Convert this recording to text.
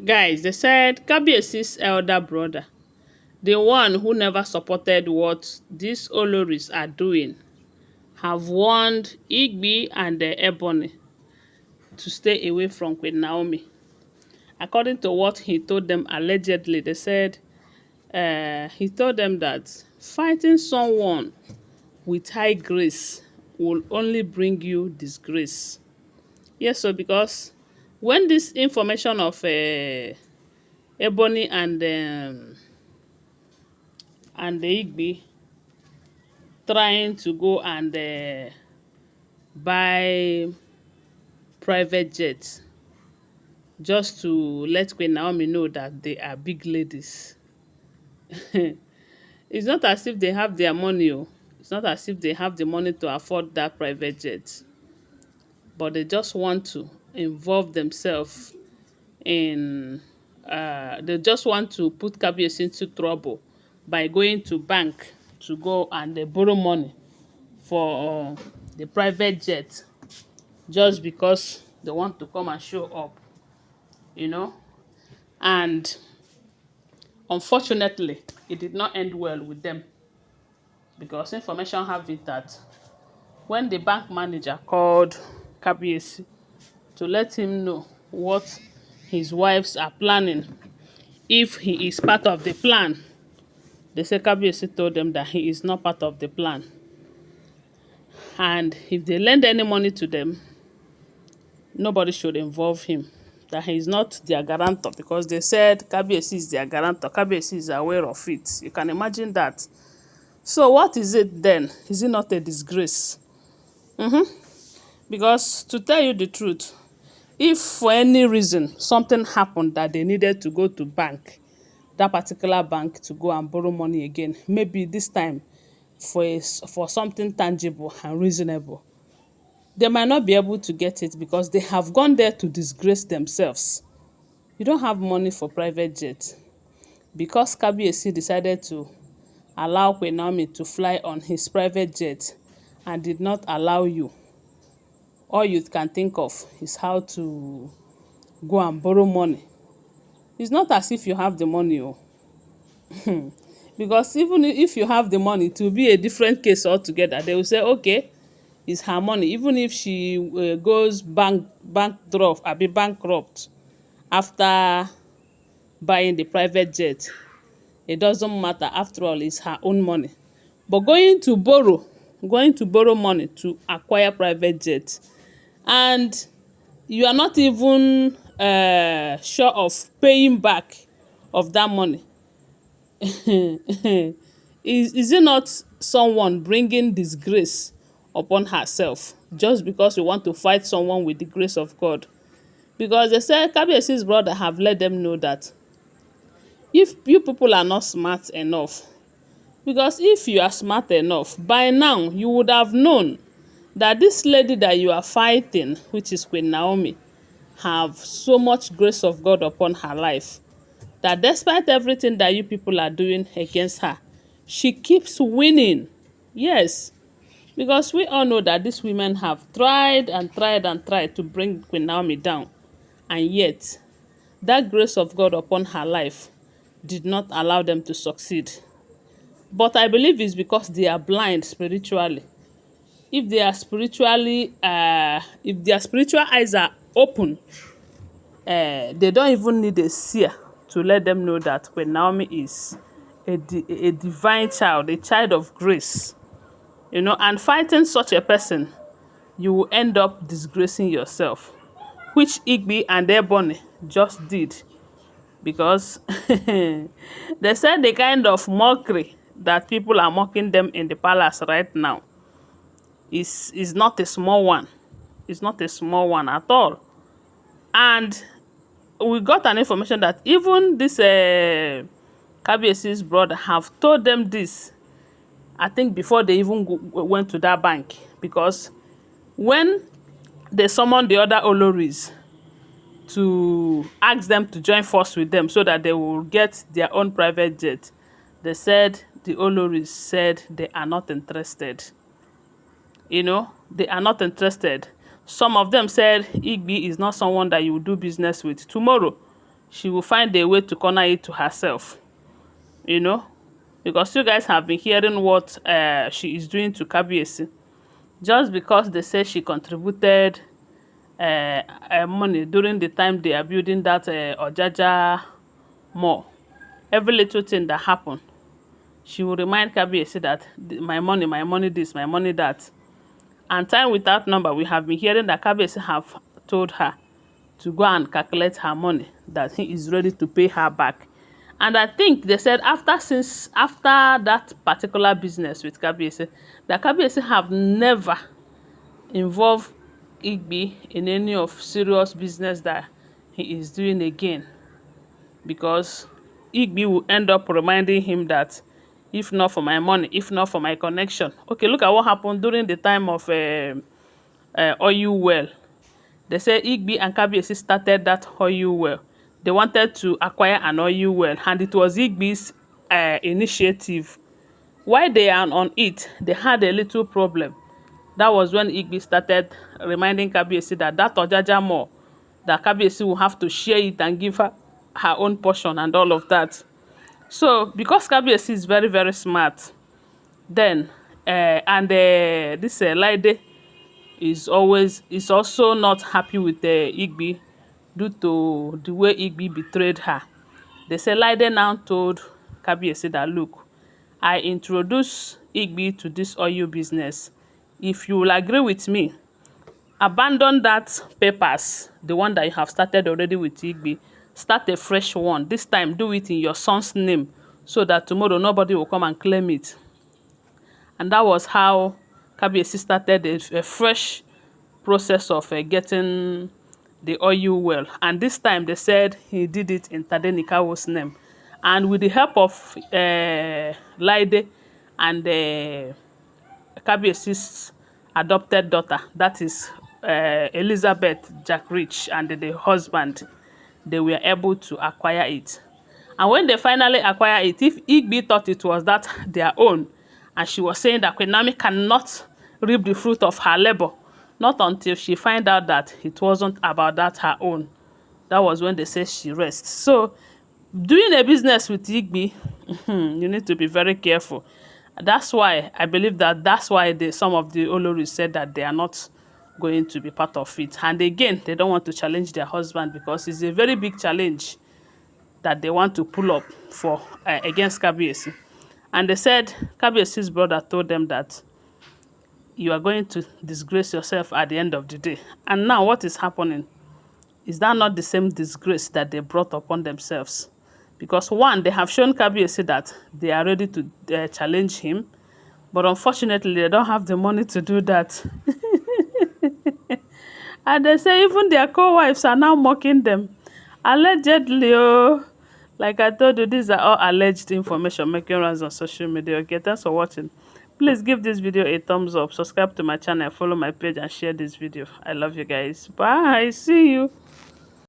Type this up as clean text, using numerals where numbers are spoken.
Guys, they said Kabiyesi's elder brother, the one who never supported what these Olories are doing, have warned Igbi and Ebony to stay away from Queen Naomi. According to what he told them, allegedly, they said he told them that fighting someone with high grace will only bring you disgrace. Yes, so because when this information of Ebony and the Igbi trying to go and buy private jets just to let Queen Naomi know that they are big ladies. It's not as if they have their money. Oh. It's not as if they have the money to afford that private jet. But they just want to involve themselves in they just want to put Kabiyesi into trouble by going to bank to go and borrow money for the private jet just because they want to come and show up, you know. And unfortunately, it did not end well with them, because information have it that when the bank manager called Kabiyesi to let him know what his wives are planning, if he is part of the plan, they say Kabiyesi told them that he is not part of the plan. And if they lend any money to them, nobody should involve him, that he is not their guarantor, because they said Kabiyesi is their guarantor. Kabiyesi is aware of it. You can imagine that. So what is it then? Is it not a disgrace? Because to tell you the truth, if for any reason something happened that they needed to go to bank, that particular bank, to go and borrow money again, maybe this time for something tangible and reasonable, they might not be able to get it because they have gone there to disgrace themselves. You don't have money for private jet. Because Kabiyesi decided to allow Queen Naomi to fly on his private jet and did not allow you, all you can think of is how to go and borrow money. It's not as if you have the money. Oh. Because even if you have the money, it will be a different case altogether. They will say, okay, it's her money. Even if she goes bankrupt after buying the private jet, it doesn't matter. After all, it's her own money. But going to borrow money to acquire private jet, and you are not even sure of paying back of that money, is it not someone bringing disgrace upon herself just because you want to fight someone with the grace of God? Because they say Kabiyesi's brother have let them know that if you people are not smart enough, because if you are smart enough, by now you would have known that this lady that you are fighting, which is Queen Naomi, have so much grace of God upon her life, that despite everything that you people are doing against her, she keeps winning. Yes, because we all know that these women have tried and tried and tried to bring Queen Naomi down, and yet that grace of God upon her life did not allow them to succeed. But I believe it's because they are blind spiritually. If they are spiritually, if their spiritual eyes are open, they don't even need a seer to let them know that Queen Naomi is a divine child, a child of grace. You know, and fighting such a person, you will end up disgracing yourself, which Igbi and Ebony just did. Because they said the kind of mockery that people are mocking them in the palace right now is not a small one. It's not a small one at all. And we got an information that even this Kabiyesi's brother have told them this, I think, before they even went to that bank. Because when they summoned the other Olories to ask them to join force with them so that they will get their own private jet, they said, the Olories said they are not interested. You know, they are not interested. Some of them said Igbi is not someone that you will do business with tomorrow. she will find a way to corner it to herself, you know, because you guys have been hearing what she is doing to Kabiyesi. Just because they say she contributed money during the time they are building that Ojaja mall. Every little thing that happened, she will remind Kabiyesi that my money this, my money that. And time without number, we have been hearing that Kabiyesi have told her to go and calculate her money, that he is ready to pay her back. And I think they said after that particular business with Kabiyesi, that Kabiyesi have never involved Igbi in any of serious business that he is doing again, because Igbi will end up reminding him that if not for my money, if not for my connection. Okay, look at what happened during the time of oil well. They say Igbi and Kabiyesi started that oil well. They wanted to acquire an oil well, and it was Igbi's initiative. While they are on it, they had a little problem. That was when Igbi started reminding Kabiyesi that Ojaja more, that Kabiyesi will have to share it and give her own portion and all of that. So, because Kabiyesi is very, very smart, then, this Laide is also not happy with Igbi due to the way Igbi betrayed her. They say Laide now told Kabiyesi that, look, I introduced Igbi to this oil business. If you will agree with me, abandon that papers, the one that you have started already with Igbi, start a fresh one. This time, do it in your son's name, so that tomorrow nobody will come and claim it. And that was how Kabiyesi started a fresh process of getting the oil well. And this time they said he did it in Tadenikawo's name. And with the help of Laide and Kabiyesi's adopted daughter, that is Elizabeth Jack Rich, and the husband, they were able to acquire it. And when they finally acquire it, if Igbi thought it was that their own, and she was saying that Queen Naomi cannot reap the fruit of her labor, not until she find out that it wasn't about that her own. That was when they say she rests. So, doing a business with Igbi, you need to be very careful. That's why I believe that's why some of the Olories said that they are not going to be part of it. And again, they don't want to challenge their husband, because it's a very big challenge that they want to pull up for against Kabiyesi. And they said Kabiyesi's brother told them that you are going to disgrace yourself at the end of the day. And now what is happening? Is that not the same disgrace that they brought upon themselves? Because one, they have shown Kabiyesi that they are ready to challenge him, but unfortunately they don't have the money to do that. And they say even their co-wives are now mocking them. Allegedly, oh. Like I told you, these are all alleged information making rounds on social media. Okay, thanks for watching. Please give this video a thumbs up, subscribe to my channel, follow my page, and share this video. I love you guys. Bye. See you.